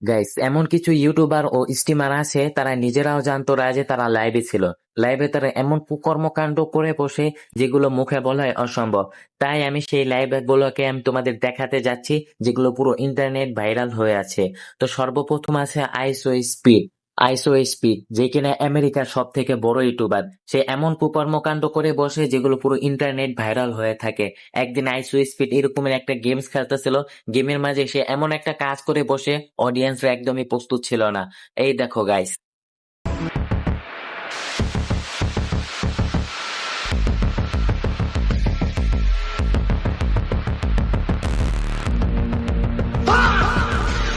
Guys, এমন কিছু YouTuber ও streamer আছে তারা নিজেরাও জানতো না যে তারা লাইভে ছিল। লাইভে তারা এমন কর্মকাণ্ড করে বসে যেগুলো মুখে বলাই অসম্ভব। তাই আমি সেই লাইভ গুলোকে আমি তোমাদের দেখাতে যাচ্ছি যেগুলো পুরো ইন্টারনেট ভাইরাল হয়ে আছে। তো সর্বপ্রথম আছে আইসো স্পিড যে কিনা আমেরিকার সব থেকে বড় ইউটিউবার। সে এমন কুকর্মকাণ্ড করে বসে যেগুলো পুরো ইন্টারনেট ভাইরাল হয়ে থাকে। একদিন আইসো স্পিড এরকমের একটা গেমস খেলতেছিল, গেমের মাঝে সে এমন একটা কাজ করে বসে অডিয়েন্সরা একদমই প্রস্তুত ছিল না। এই দেখো গাইস,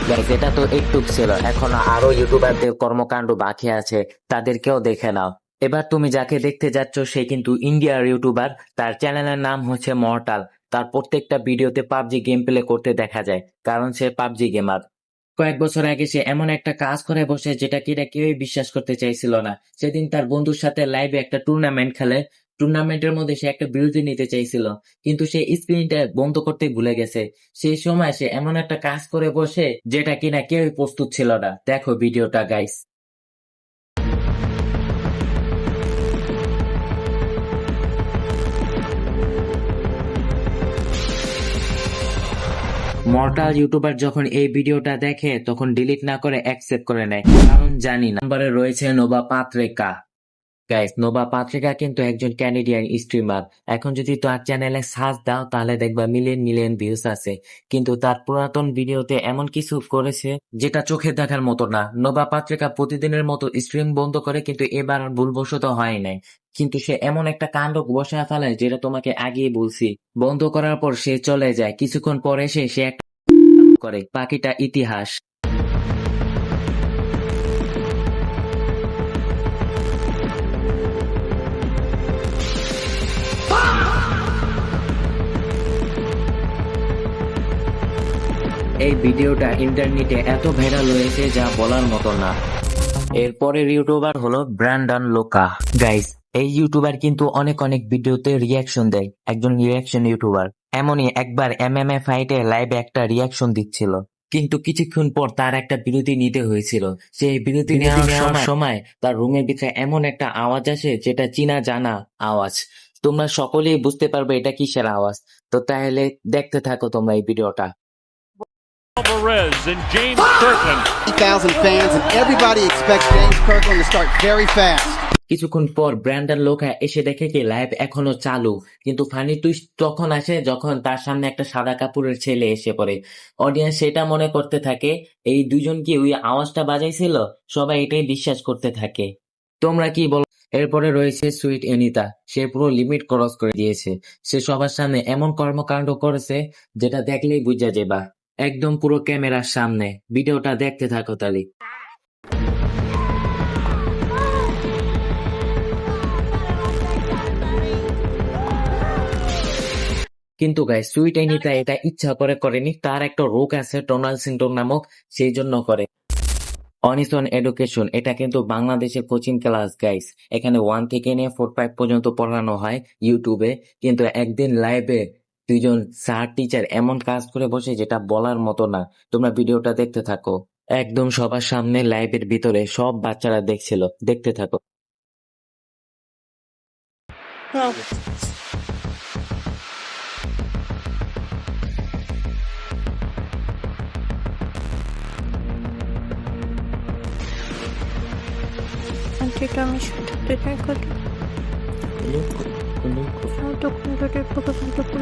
গাইস এটা তো একটুক ছিল, এখনো আরো ইউটিউবারদের কর্মকাণ্ড বাকি আছে, তাদেরকেও দেখে নাও। এবার তুমি যাকে দেখতে যাচ্ছ সে কিন্তু ইন্ডিয়ার ইউটিউবার। তার চ্যানেলের নাম হচ্ছে মর্টাল। তার প্রত্যেকটা ভিডিওতে পাবজি গেম প্লে করতে দেখা যায়, কারণ সে পাবজি গেমার। কয়েক বছর আগে সে এমন একটা কাজ করে বসে যেটা কিনা কেউই বিশ্বাস করতে চাইছিল না। সেদিন তার বন্ধুর সাথে লাইভে একটা টুর্নামেন্ট খেলে। টুর্নামেন্টের মধ্যে সে একটা বিরতি নিতে চাইছিল, কিন্তু সে স্ক্রিনটা বন্ধ করতে ভুলে গেছে। সেই সময় সে এমন একটা কাজ করে বসে যেটা কিনা কেউই প্রস্তুত ছিল না। দেখো ভিডিওটা গাইস। মর্টাল ইউটিউবার যখন এই ভিডিওটা দেখে তখন ডিলিট না করে অ্যাকসেপ্ট করে নেয়, কারণ জানি না। নম্বরে রয়েছে নোভা পাত্রিকা। গাইস, নোভা পাত্রিকা কিন্তু একজন ক্যানাডিয়ান স্ট্রিমার। এখন যদি তার চ্যানেলে সার্চ দাও তাহলে দেখবা মিলিয়ন মিলিয়ন ভিউজ আছে, কিন্তু তার পুরাতন ভিডিওতে এমন কিছু করেছে যেটা চোখে দেখার মতো না। নোভা পাত্রিকা প্রতিদিনের মতো স্ট্রিম বন্ধ করে, কিন্তু এবার ভুলবশত হয় নাই। কিন্তু সে এমন একটা কাণ্ড বসায় ফেলায় যেটা তোমাকে আগেই বলছি। বন্ধ করার পর সে চলে যায়, কিছুক্ষণ পরে সে একটা করে বাকিটা ইতিহাস। এই ভিডিওটা ইন্টারনেটে এত ভাইরাল হয়েছে যা বলার মতো না। এরপরের ইউটিউবার হলো ব্র্যান্ডন লোকা। গাইস, এই ইউটিউবার কিন্তু অনেক অনেক ভিডিওতে রিয়াকশন দেয়, একজন রিয়াকশন ইউটিউবার। এমনই একবার এমএমএ ফাইটে লাইভে একটা রিয়াকশন দিচ্ছিল, কিন্তু কিছুক্ষণ পর তার একটা বিরতি নিতে হয়েছিল। সেই বিরতি নেওয়ার সময় তার রুমের ভিতরে এমন একটা আওয়াজ আসে যেটা চীনা জানা আওয়াজ। তোমরা সকলেই বুঝতে পারবে এটা কিসের আওয়াজ। তো তাহলে দেখতে থাকো তোমরা এই ভিডিওটা। Alvarez and James Kirkland. 3,000 fans and everybody expects James Kirkland to start very fast. কিছুক্ষণ পর ব্র্যান্ডন লোকা এসে দেখে কি লাইভ এখনো চালু, কিন্তু ফানি টুইস্ট তখন আসে যখন তার সামনে একটা সাদা কাপড়ের ছেলে এসে পড়ে। অডিয়েন্স সেটা মনে করতে থাকে এই দুজন কি ওই আওয়াজটা বাজাইছিল। সবাই এটাই বিশ্বাস করতে থাকে। তোমরা কি বলো? এরপরে রয়েছে সুইট এনিতা। সে পুরো লিমিট ক্রস করে দিয়েছে। সে সবার সামনে এমন কর্মকাণ্ড করেছে যেটা দেখলেই বুঝা যাবা, একদম পুরো ক্যামেরার সামনে। ভিডিওটা দেখতে থাকো তাহলে। কিন্তু গাইস, সুইট এনিতা এটা ইচ্ছা করে করেনি। তার একটা রোগ আছে টোনাল সিনড্রোম নামক, সেই জন্য করে। অনিসন এডুকেশন এটা কিন্তু বাংলাদেশের কোচিং ক্লাস গাইস। এখানে 1 থেকে নিয়ে 4-5 পর্যন্ত পড়ানো হয় ইউটিউবে। কিন্তু একদিন লাইভে দুইজন স্যার টিচার এমন কাজ করে বসে যেটা বলার মতো না। তোমরা ভিডিওটা দেখতে থাকো, একদম সবার সামনে লাইভের ভিতরে সব বাচ্চারা দেখছিল। দেখতে থাকো। Anche mi sentite così. Salto con le poco salto con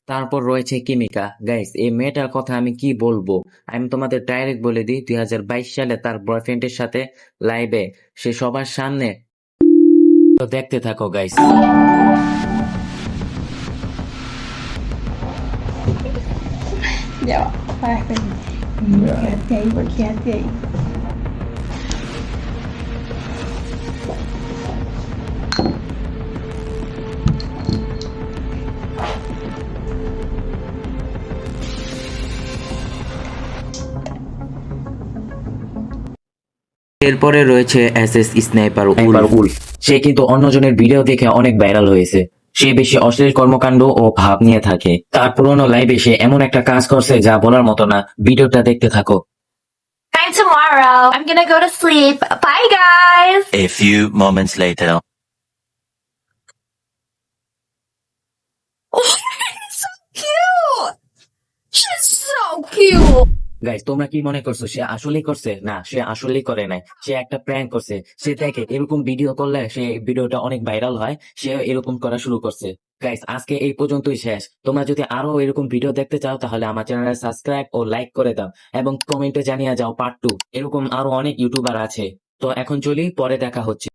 তারপর রয়েছে কিমিকা। গাইস, এই মেয়েটার কথা আমি কি বলবো। আমি তোমাদের ডাইরেক্ট বলে দিই, 2022 সালে তার বয়ফ্রেন্ডের সাথে লাইভে সে সবার সামনে। তো দেখতে থাকো guys. Ya va, para quédate ahí. এরপরে রয়েছে এসএস স্নাইপার উলফ। সে কিন্তু অন্যজনের ভিডিও দেখে অনেক ভাইরাল হয়েছে। সে বেশি অশ্লীল কর্মকাণ্ড ও ভাব নিয়ে থাকে। তার পুরোনো লাইভে সে এমন একটা কাজ করছে যা বলার মতো না। ভিডিওটা দেখতে থাকো। Time tomorrow. I'm gonna go to sleep. Bye, guys. A few moments later. Oh, so cute. She's so cute. Guys, তোমরা কি মনে করছো সে আসলেই করছে? না, সে আসলেই করে নাই। সে একটা প্র্যাঙ্ক করছে। সে দেখে এরকম ভিডিও করলে সে ভিডিওটা অনেক ভাইরাল হয়, সে এরকম করা শুরু করছে। গাইস, আজকে এই পর্যন্তই শেষ। তোমরা যদি আরো এরকম ভিডিও দেখতে চাও তাহলে আমার চ্যানেলে সাবস্ক্রাইব ও লাইক করে দাও এবং কমেন্টে জানিয়ে যাও পার্ট 2। এরকম আরো অনেক ইউটিউবার আছে। তো এখন চলি, পরে দেখা হচ্ছে।